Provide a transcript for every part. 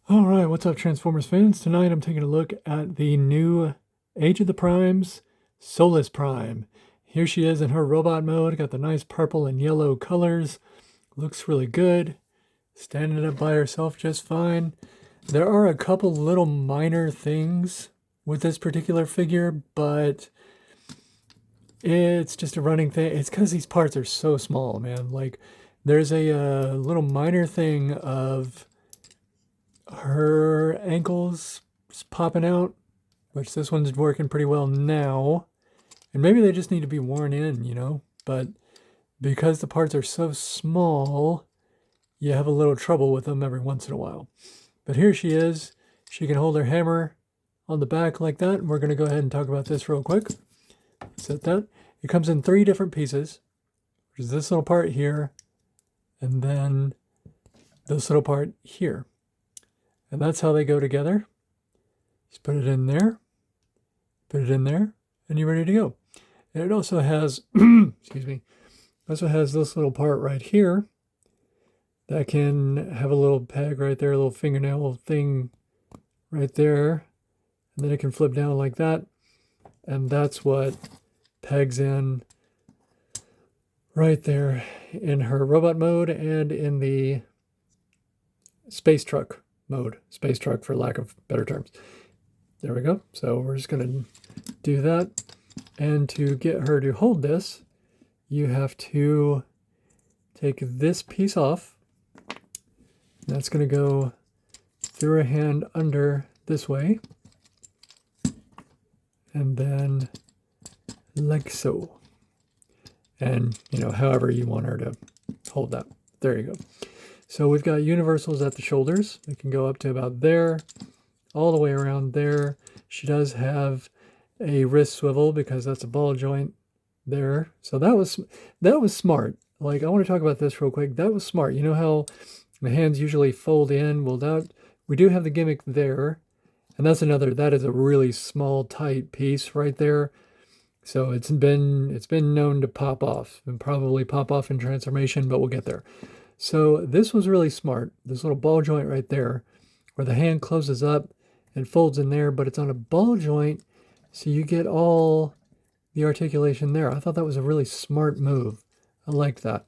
Alright, what's up Transformers fans? Tonight I'm taking a look at the new Age of the Primes, Solus Prime. Here she is in her robot mode, got the nice purple and yellow colors. Looks really good. Standing up by herself just fine. There are a couple little minor things with this particular figure, but it's just a running thing. It's because these parts are so small, man. Like, there's a little minor thing of her ankles popping out, which this one's working pretty well now. And maybe they just need to be worn in, you know? But because the parts are so small, you have a little trouble with them every once in a while. But here she is. She can hold her hammer on the back like that. And we're going to go ahead and talk about this real quick. Set that. It comes in 3 different pieces, which is this little part here, and then this little part here. And that's how they go together. Just put it in there, and you're ready to go. And it also has, excuse me, also has this little part right here that can have a little peg right there, a little fingernail thing right there. And then it can flip down like that. And that's what pegs in right there in her robot mode and in the space truck mode. Space truck for lack of better terms. There we go. So we're just going to do that. And to get her to hold this, you have to take this piece off. That's going to go through her hand under this way. And then like so. And, you know, however you want her to hold that. There you go. So we've got universals at the shoulders. They can go up to about there, all the way around there. She does have a wrist swivel because that's a ball joint there. So that was smart. Like, I want to talk about this real quick. That was smart. You know how the hands usually fold in? Well, we do have the gimmick there. And that is a really small, tight piece right there. So it's been known to pop off, and probably pop off in transformation, but we'll get there. So this was really smart. This little ball joint right there, where the hand closes up and folds in there, but it's on a ball joint, so you get all the articulation there. I thought that was a really smart move. I liked that.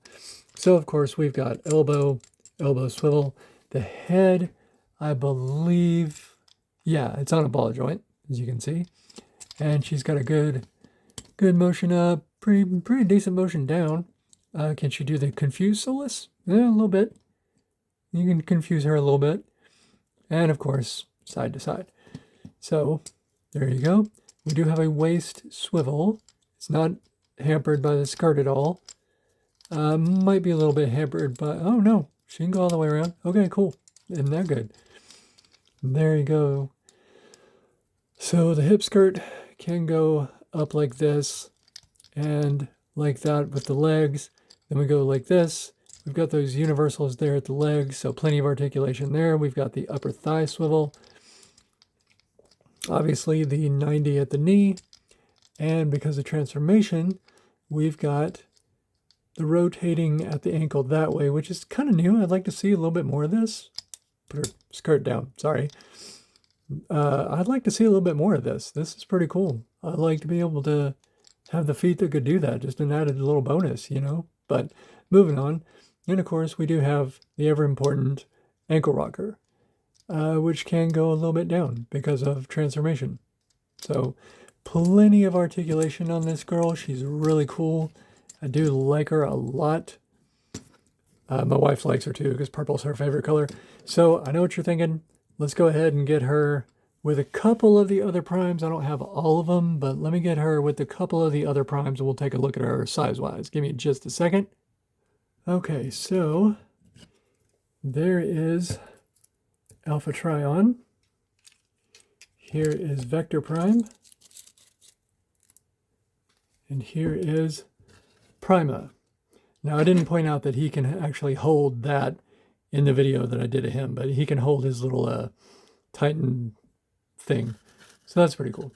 So of course we've got elbow swivel. The head, I believe, yeah, it's on a ball joint, as you can see. And she's got a good motion up, pretty decent motion down. Can she do the confuse Solus? Yeah, a little bit. You can confuse her a little bit. And of course, side to side. So there you go. We do have a waist swivel. It's not hampered by the skirt at all. Might be a little bit hampered by, oh no, she can go all the way around. Okay, cool. Isn't that good? There you go. So the hip skirt can go up like this and like that with the legs. Then we go like this. We've got those universals there at the legs, so plenty of articulation there. We've got the upper thigh swivel. Obviously the 90 at the knee. And because of transformation, we've got the rotating at the ankle that way, which is kind of new. I'd like to see a little bit more of this. Put her skirt down, sorry. I'd like to see a little bit more of this. This is pretty cool. I'd like to be able to have the feet that could do that, just an added little bonus, you know? But moving on. And of course, we do have the ever important ankle rocker, which can go a little bit down because of transformation. So plenty of articulation on this girl. She's really cool. I do like her a lot. My wife likes her too because purple's her favorite color. So I know what you're thinking. Let's go ahead and get her with a couple of the other primes. I don't have all of them, but let me get her with a couple of the other primes and we'll take a look at her size-wise. Give me just a second. Okay, so there is Alpha Trion. Here is Vector Prime. And here is Prima. Now, I didn't point out that he can actually hold that in the video that I did of him, but he can hold his little Titan thing. So that's pretty cool.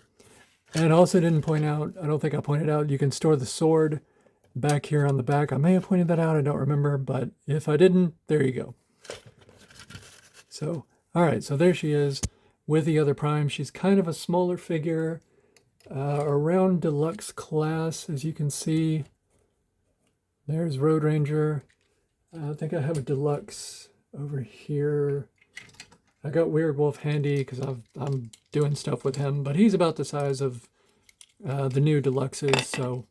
And I also didn't point out, I don't think I pointed out, you can store the sword back here on the back. I may have pointed that out, I don't remember, but if I didn't, there you go. So All right, so there she is with the other Prime. She's kind of a smaller figure, around deluxe class, as you can see. There's Road Ranger. I think I have a deluxe over here. I got Weird Wolf handy because I'm doing stuff with him, but he's about the size of the new deluxes, so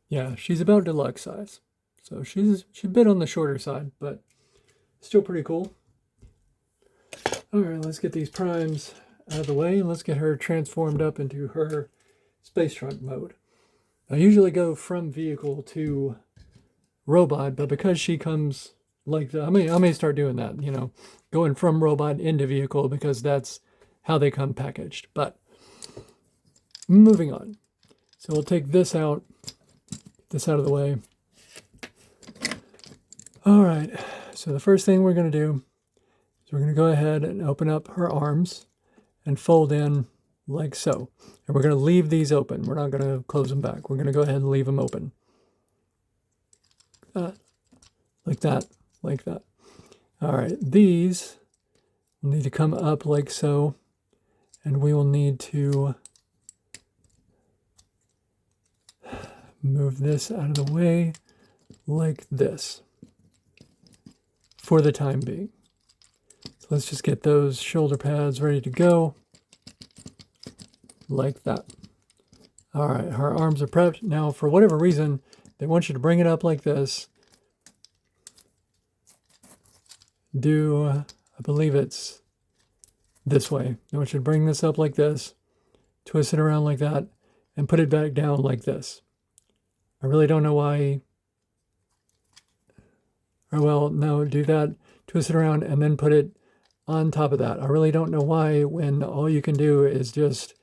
yeah, she's about deluxe size. So she's a bit on the shorter side, but still pretty cool. All right, let's get these primes out of the way and let's get her transformed up into her space truck mode. I usually go from vehicle to robot, but because she comes like that, I may start doing that, you know, going from robot into vehicle because that's how they come packaged. But moving on. So we'll take this out, get this out of the way. All right, so the first thing we're going to do is we're going to go ahead and open up her arms and fold in like so. And we're going to leave these open. We're not going to close them back. We're going to go ahead and leave them open. Like that, like that. All right, these will need to come up like so. And we will need to move this out of the way like this for the time being. So let's just get those shoulder pads ready to go like that. All right, her arms are prepped. Now, for whatever reason, they want you to bring it up like this. I believe it's this way. They want you to bring this up like this, twist it around like that, and put it back down like this. I really don't know why. Or well, no, do that, twist it around, and then put it on top of that. I really don't know why when all you can do is just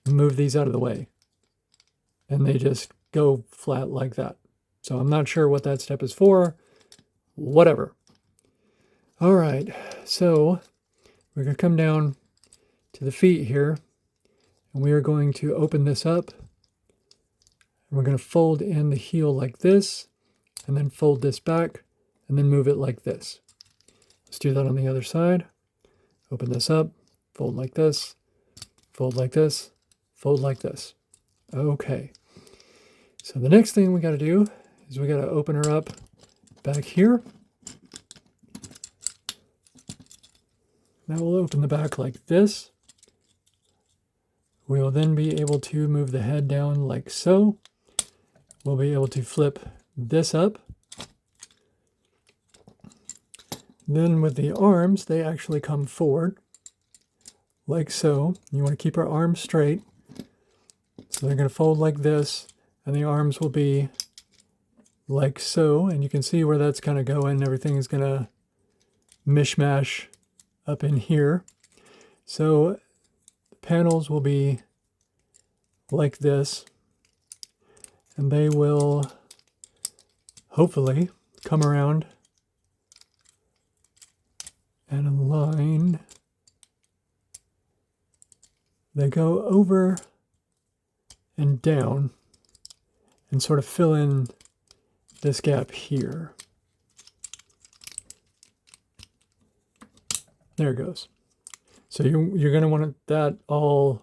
move these out of the way. And they just go flat like that. So I'm not sure what that step is for. Whatever. All right, so we're going to come down to the feet here. And we are going to open this up. And we're going to fold in the heel like this. And then fold this back. And then move it like this. Let's do that on the other side. Open this up. Fold like this. Fold like this. Fold like this. Okay. So the next thing we got to do is we got to open her up back here. Now we'll open the back like this. We will then be able to move the head down like so. We'll be able to flip this up. Then with the arms, they actually come forward like so. You want to keep our arms straight. So they're going to fold like this, and the arms will be like so. And you can see where that's kind of going. Everything is going to mishmash up in here. So the panels will be like this, and they will hopefully come around and align. They go over and down and sort of fill in this gap here. There it goes. So you're going to want that all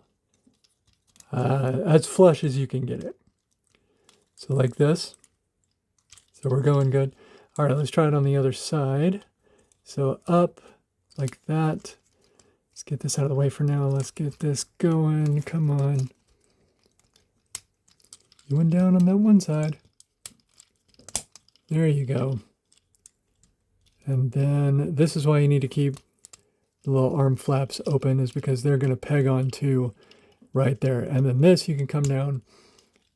as flush as you can get it. So like this. So we're going good. All right, let's try it on the other side. So up like that. Let's get this out of the way for now. Let's get this going. Come on. You went down on that one side. There you go. And then this is why you need to keep the little arm flaps open, is because they're going to peg onto right there. And then this, you can come down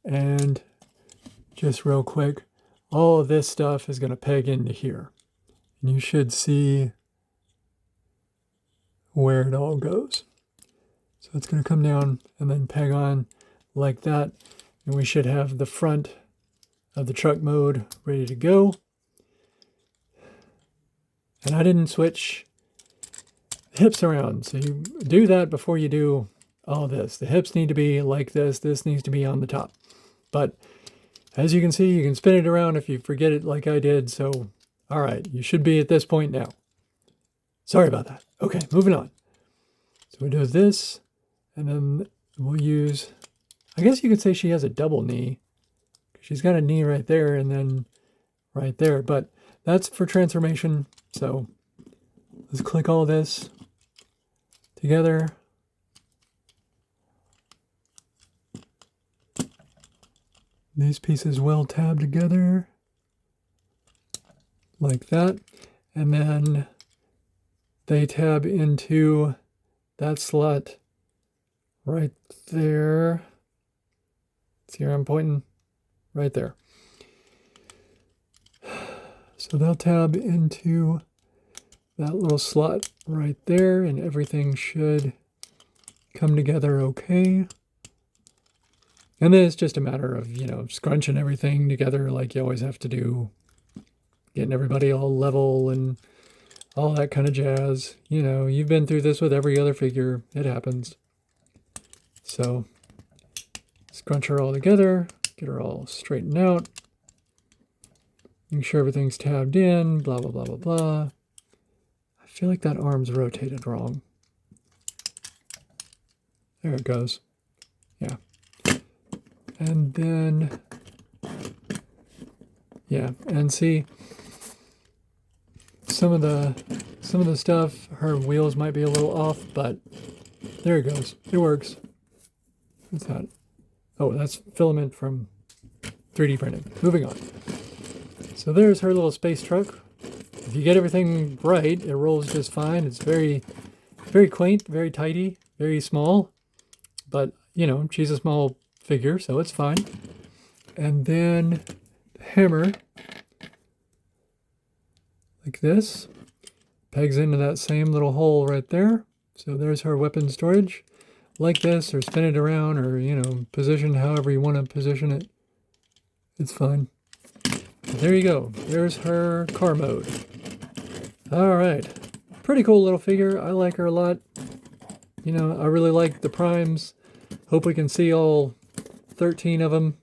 and just real quick, all of this stuff is going to peg into here. And you should see where it all goes. So it's going to come down and then peg on like that. And we should have the front of the truck mode ready to go. And I didn't switch hips around. So you do that before you do all this. The hips need to be like this. This needs to be on the top. But as you can see, you can spin it around if you forget it like I did. So, all right, you should be at this point now. Sorry about that. Okay, moving on. So we do this, and then we'll use, I guess you could say she has a double knee. She's got a knee right there and then right there, but that's for transformation. So let's click all this together. These pieces will tab together like that. And then they tab into that slot right there. See where I'm pointing? Right there. So they'll tab into that little slot right there, and everything should come together okay. And then it's just a matter of, you know, scrunching everything together like you always have to do, getting everybody all level and all that kind of jazz. You know, you've been through this with every other figure. It happens. So scrunch her all together, get her all straightened out, make sure everything's tabbed in, blah, blah, blah, blah, blah. I feel like that arm's rotated wrong. There it goes. Yeah. And then, yeah, and see, some of the stuff, her wheels might be a little off, but there it goes. It works. What's that? Oh, that's filament from 3D printing. Moving on. So there's her little space truck. If you get everything right, it rolls just fine. It's very, very quaint, very tidy, very small, but you know, she's a small figure, so it's fine. And then the hammer, like this, pegs into that same little hole right there. So there's her weapon storage, like this, or spin it around, or, you know, position however you want to position it. It's fine. There you go. There's her car mode. All right. Pretty cool little figure. I like her a lot. You know, I really like the primes. Hope we can see all 13 of them.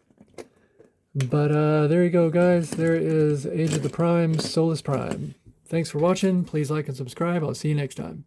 But there you go, guys. There is Age of the Primes, Solus Prime. Thanks for watching. Please like and subscribe. I'll see you next time.